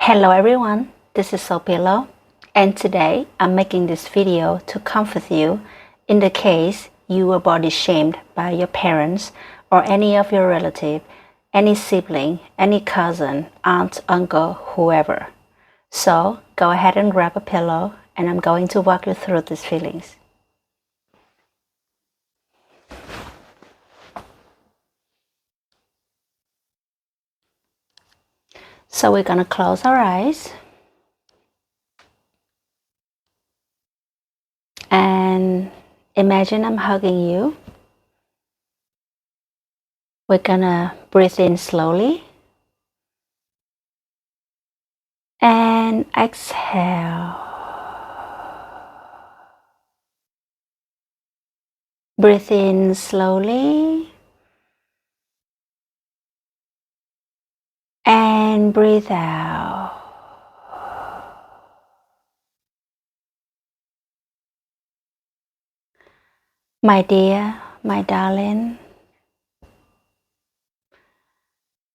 Hello everyone, this is Pillow, and today I'm making this video to comfort you in the case you were body shamed by your parents or any of your relative, any sibling, any cousin, aunt, uncle, whoever. So go ahead and grab a pillow and I'm going to walk you through these feelings. So we're gonna close our eyes and imagine I'm hugging you. We're gonna breathe in slowly and exhale. Breathe in slowly and breathe out. My dear, my darling,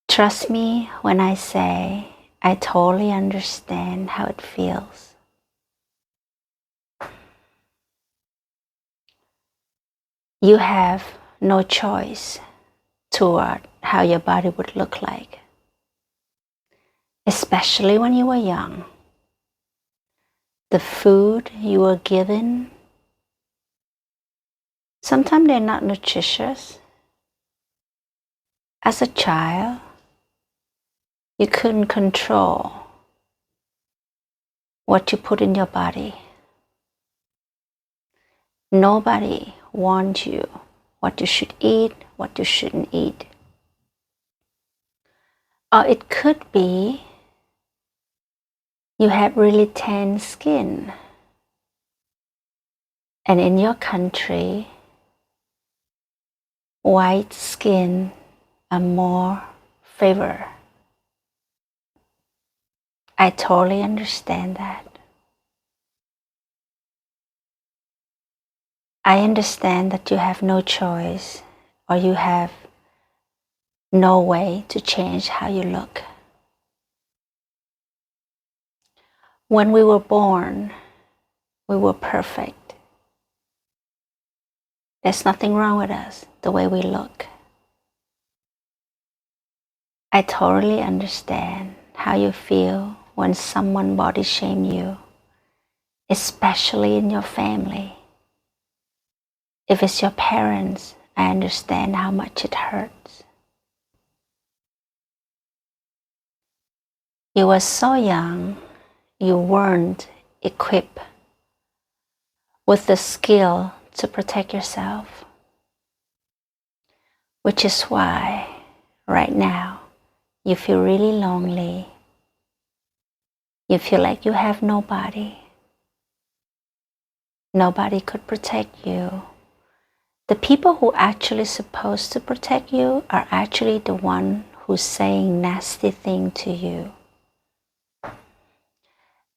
trust me when I say I totally understand how it feels. You have no choice toward how your body would look like, especially when you were young. The food you were given, sometimes they're not nutritious. As a child, you couldn't control what you put in your body. Nobody warns you what you should eat, what you shouldn't eat. Or it could be you had really tan skin. And in your country, white skin are more favored. I totally understand that. I understand that you have no choice or you have no way to change how you look. When we were born, we were perfect. There's nothing wrong with us, the way we look. I totally understand how you feel when someone body shame you, especially in your family. If it's your parents, I understand how much it hurts. You were so young, you weren't equipped with the skill to protect yourself, which is why right now you feel really lonely. You feel like you have nobody. Nobody could protect you. The people who actually supposed to protect you are actually the one who's saying nasty thing to you.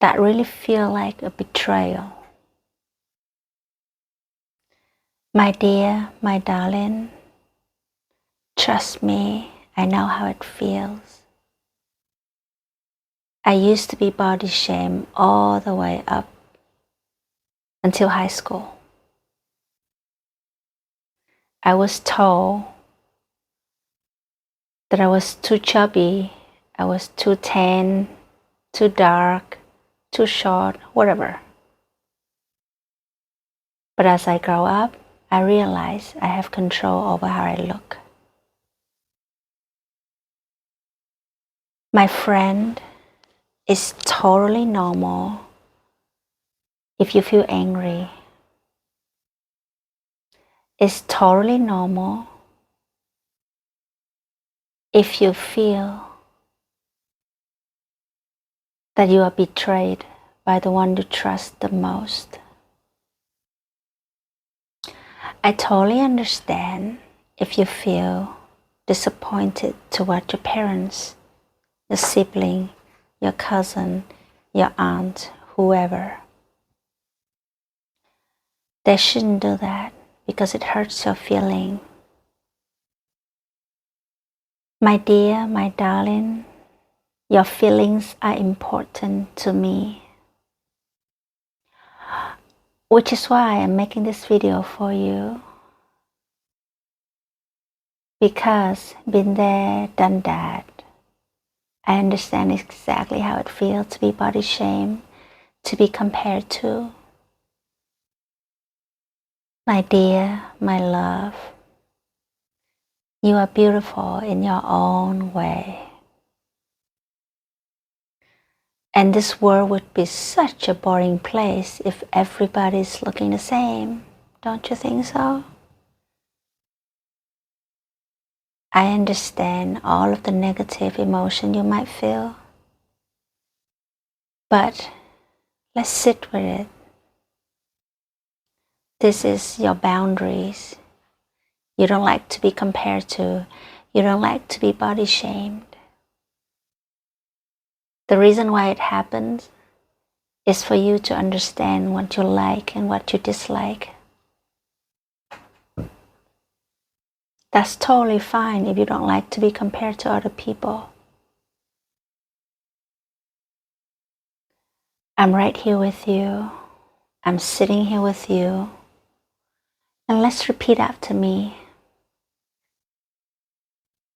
That really feel like a betrayal. My dear, my darling, trust me, I know how it feels. I used to be body shamed all the way up until high school. I was told that I was too chubby, I was too tan, too dark, too short, whatever. But as I grow up, I realize I have control over how I look. My friend, it's totally normal if you feel angry. It's totally normal if you feel that you are betrayed by the one you trust the most. I totally understand if you feel disappointed toward your parents, your sibling, your cousin, your aunt, whoever. They shouldn't do that because it hurts your feeling. My dear, my darling, Your feelings are important to me, which is why I'm making this video for you. Because been there, done that. I understand exactly how it feels to be body shamed, to be compared to. My dear, my love, you are beautiful in your own way. And this world would be such a boring place if everybody's looking the same. Don't you think so? I understand all of the negative emotion you might feel. But let's sit with it. This is your boundaries. You don't like to be compared to. You don't like to be body shamed. The reason why it happens is for you to understand what you like and what you dislike. That's totally fine if you don't like to be compared to other people. I'm right here with you. I'm sitting here with you. And let's repeat after me.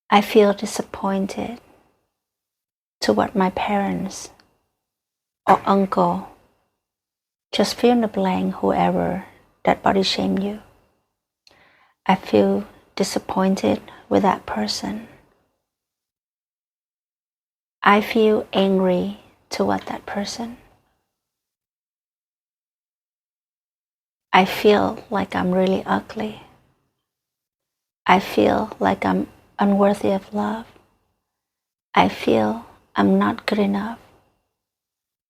I feel disappointed toward my parents or uncle. Just fill in the blank, whoever that body shamed you. I feel disappointed with that person. I feel angry toward that person. I feel like I'm really ugly. I feel like I'm unworthy of love. I feel I'm not good enough.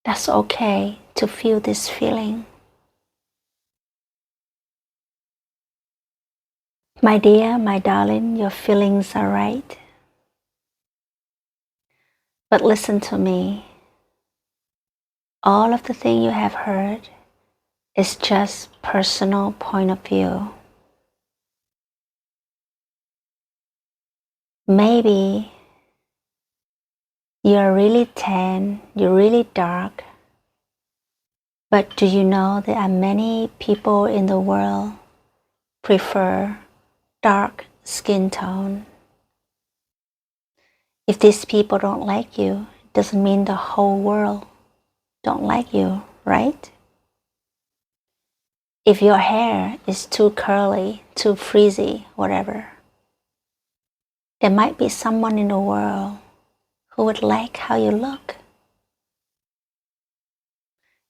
That's okay to feel this feeling. My dear, my darling, your feelings are right. But listen to me. All of the things you have heard is just personal point of view. Maybe you're really tan, you're really dark, but do you know there are many people in the world prefer dark skin tone? If these people don't like you, it doesn't mean the whole world don't like you, right? If your hair is too curly, too frizzy, whatever, there might be someone in the world who would like how you look.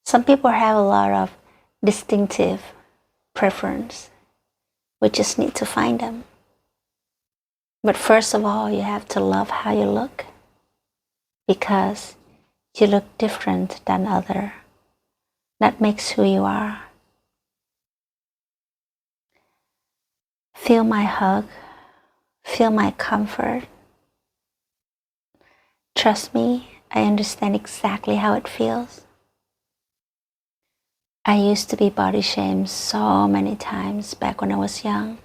Some people have a lot of distinctive preference. We just need to find them. But first of all, you have to love how you look, because you look different than other. That makes who you are. Feel my hug. Feel my comfort. Trust me, I understand exactly how it feels. I used to be body shamed so many times back when I was young.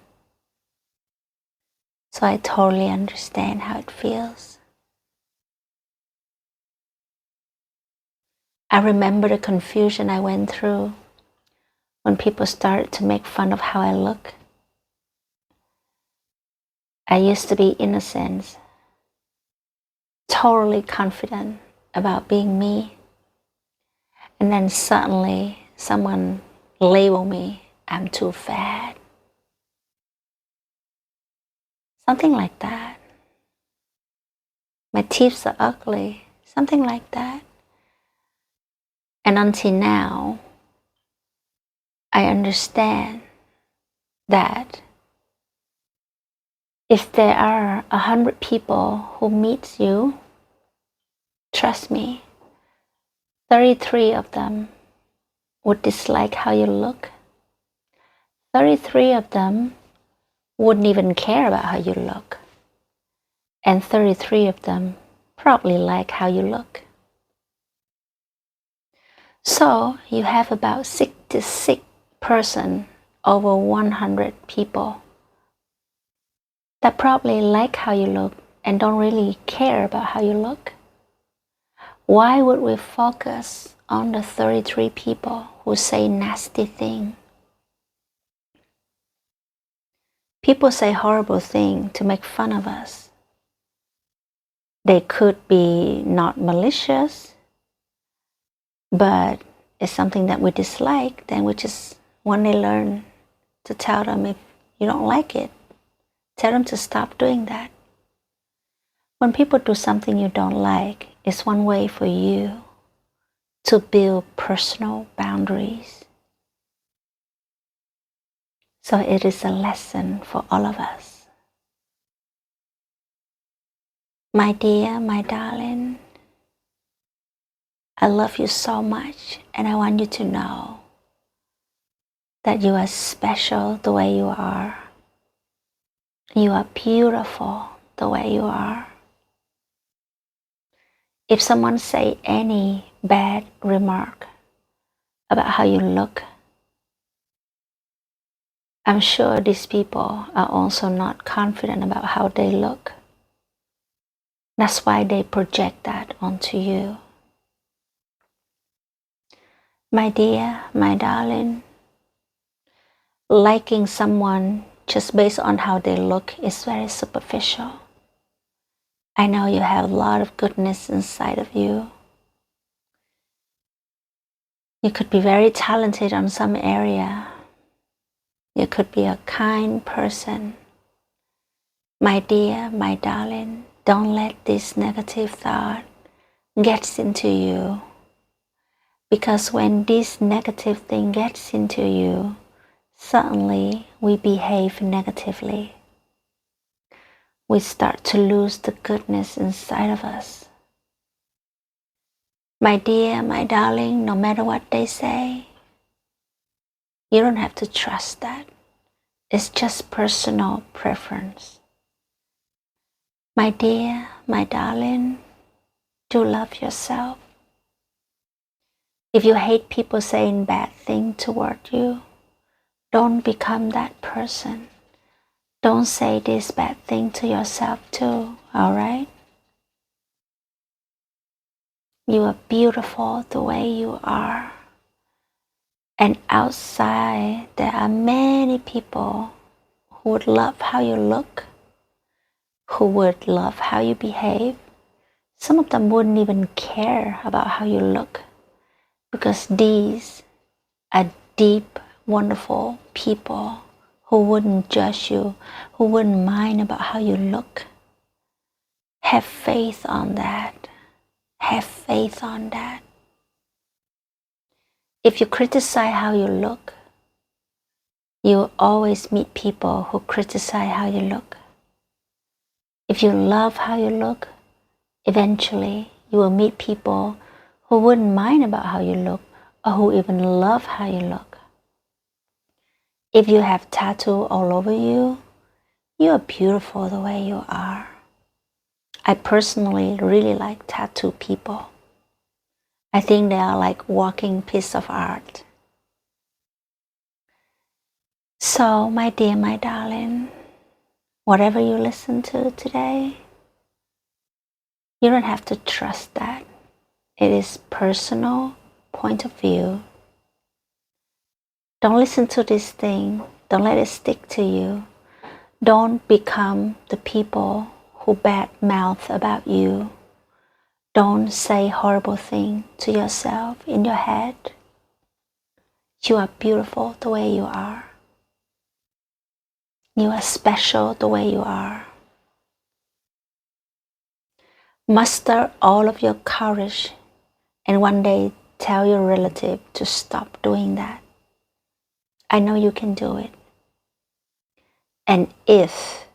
So I totally understand how it feels. I remember the confusion I went through when people started to make fun of how I look. I used to be innocent, totally confident about being me. And then suddenly someone labeled me, I'm too fat. Something like that. My teeth are ugly. Something like that. And until now, I understand that if there are 100 people who meet you, trust me, 33 of them would dislike how you look. 33 of them wouldn't even care about how you look. And 33 of them probably like how you look. So you have about 66 person over 100 people that probably like how you look and don't really care about how you look. Why would we focus on the 33 people who say nasty things? People say horrible things to make fun of us. They could be not malicious, but it's something that we dislike, then we just one day learn to tell them if you don't like it. Tell them to stop doing that. When people do something you don't like, it's one way for you to build personal boundaries. So it is a lesson for all of us. My dear, my darling, I love you so much, and I want you to know that you are special the way you are. You are beautiful the way you are. If someone say any bad remark about how you look, I'm sure these people are also not confident about how they look. That's why they project that onto you. My dear, my darling, liking someone just based on how they look is very superficial. I know you have a lot of goodness inside of you. You could be very talented on some area. You could be a kind person. My dear, my darling, don't let this negative thought get into you. Because when this negative thing gets into you, suddenly we behave negatively. We start to lose the goodness inside of us. My dear, my darling, no matter what they say, you don't have to trust that. It's just personal preference. My dear, my darling, do love yourself. If you hate people saying bad things toward you, don't become that person. Don't say this bad thing to yourself too, alright? You are beautiful the way you are. And outside, there are many people who would love how you look, who would love how you behave. Some of them wouldn't even care about how you look, because these are deep, wonderful people who wouldn't judge you, who wouldn't mind about how you look. Have faith on that. Have faith on that. If you criticize how you look, you will always meet people who criticize how you look. If you love how you look, eventually you will meet people who wouldn't mind about how you look, or who even love how you look. If you have tattoo all over you, you are beautiful the way you are. I personally really like tattoo people. I think they are like walking piece of art. So, my dear, my darling, whatever you listen to today, you don't have to trust that. It is personal point of view. Don't listen to this thing. Don't let it stick to you. Don't become the people who bad mouth about you. Don't say horrible things to yourself in your head. You are beautiful the way you are. You are special the way you are. Muster all of your courage and one day tell your relative to stop doing that. I know you can do it. And if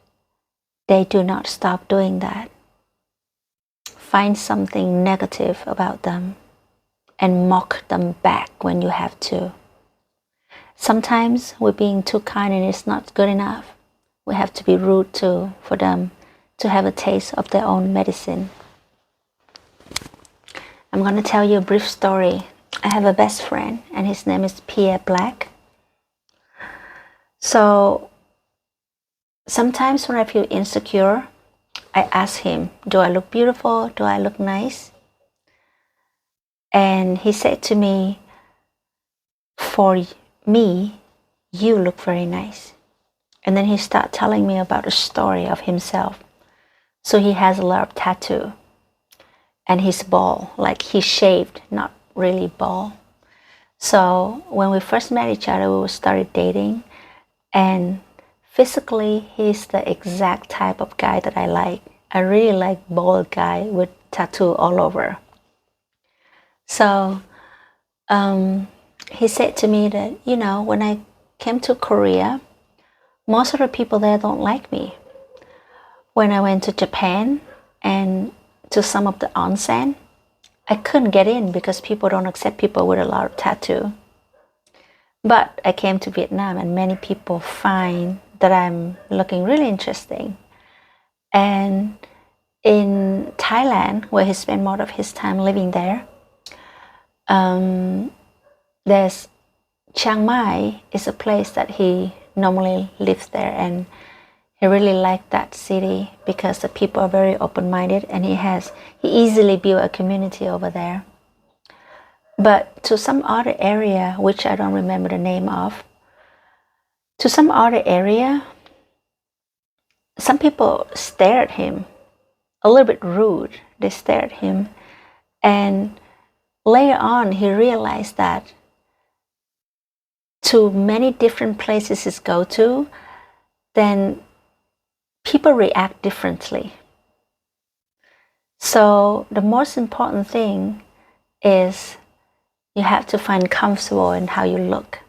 they do not stop doing that, find something negative about them and mock them back when you have to. Sometimes we're being too kind and it's not good enough. We have to be rude too for them to have a taste of their own medicine. I'm going to tell you a brief story. I have a best friend and his name is Pierre Black. So sometimes when I feel insecure, I ask him, do I look beautiful? Do I look nice? And he said to me, for me, you look very nice. And then he started telling me about the story of himself. So he has a lot of tattoo. And he's bald, like he's shaved, not really bald. So when we first met each other, we started dating. And physically, he's the exact type of guy that I like. I really like bald guy with tattoo all over. So he said to me that, when I came to Korea, most of the people there don't like me. When I went to Japan and to some of the onsen, I couldn't get in because people don't accept people with a lot of tattoo. But I came to Vietnam and many people find that I'm looking really interesting. And in Thailand, where he spent most of his time living there, there's Chiang Mai is a place that he normally lives there, and he really liked that city because the people are very open-minded, and he easily built a community over there. But to some other area, which I don't remember the name of, to some other area, some people stare at him, a little bit rude. They stare at him, and later on he realized that to many different places he go to, then people react differently. So the most important thing is you have to find comfortable in how you look.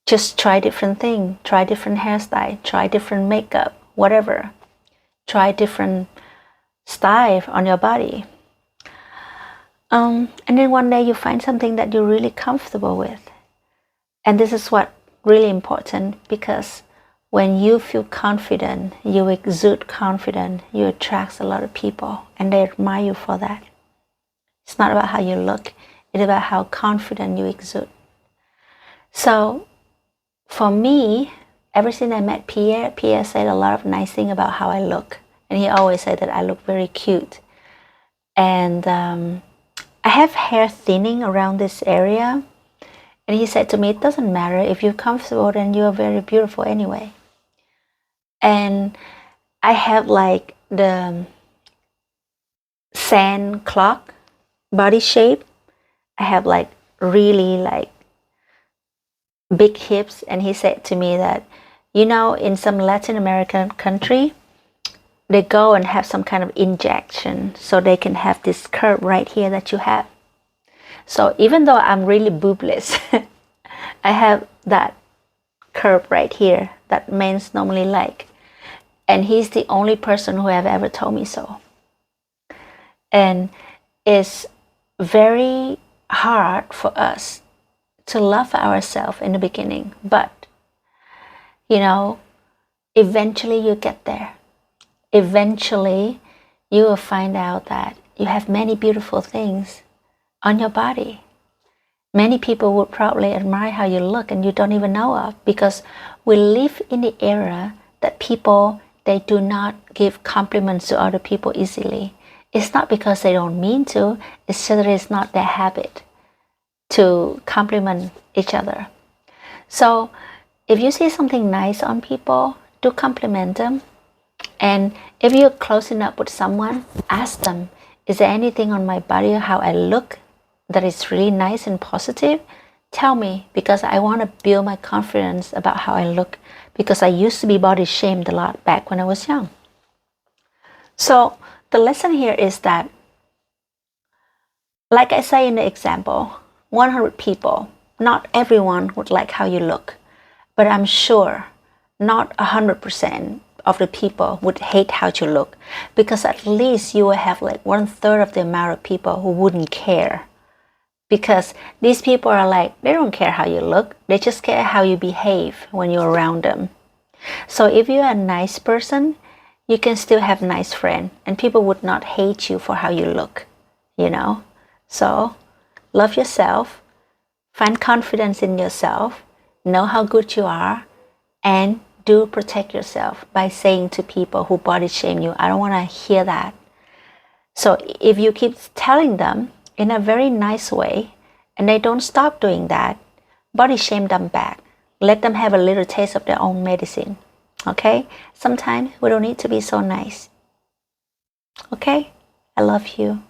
Just try different things, try different hairstyle, try different makeup, whatever. Try different style on your body. And then one day you find something that you're really comfortable with. And this is what really important, because when you feel confident, you exude confidence, you attract a lot of people and they admire you for that. It's not about how you look, it's about how confident you exude. So for me, ever since I met Pierre said a lot of nice things about how I look. And he always said that I look very cute. And I have hair thinning around this area. And he said to me, it doesn't matter. If you're comfortable, then you're very beautiful anyway. And I have like the sand clock body shape. I have like really like big hips. And he said to me that, in some Latin American country, they go and have some kind of injection so they can have this curve right here that you have. So even though I'm really boobless, I have that curve right here that men normally like. And he's the only person who have ever told me so. And it's very hard for us to love ourselves in the beginning. But, eventually you get there. Eventually you will find out that you have many beautiful things on your body. Many people would probably admire how you look and you don't even know of, because we live in the era that people, they do not give compliments to other people easily. It's not because they don't mean to, it's just that it's not their habit to compliment each other. So if you see something nice on people, do compliment them. And if you're close enough with someone, ask them, is there anything on my body or how I look that is really nice and positive? Tell me, because I want to build my confidence about how I look, because I used to be body shamed a lot back when I was young. So the lesson here is that, like I say in the example, 100 people, not everyone would like how you look, but I'm sure not 100% of the people would hate how you look, because at least you will have like 1/3 of the amount of people who wouldn't care. Because these people are like, they don't care how you look, they just care how you behave when you're around them. So if you're a nice person, you can still have nice friends, and people would not hate you for how you look, So love yourself, find confidence in yourself, know how good you are, and do protect yourself by saying to people who body shame you, I don't want to hear that. So if you keep telling them, in a very nice way and they don't stop doing that, body shame them back. Let them have a little taste of their own medicine. Okay? Sometimes we don't need to be so nice. Okay? I love you.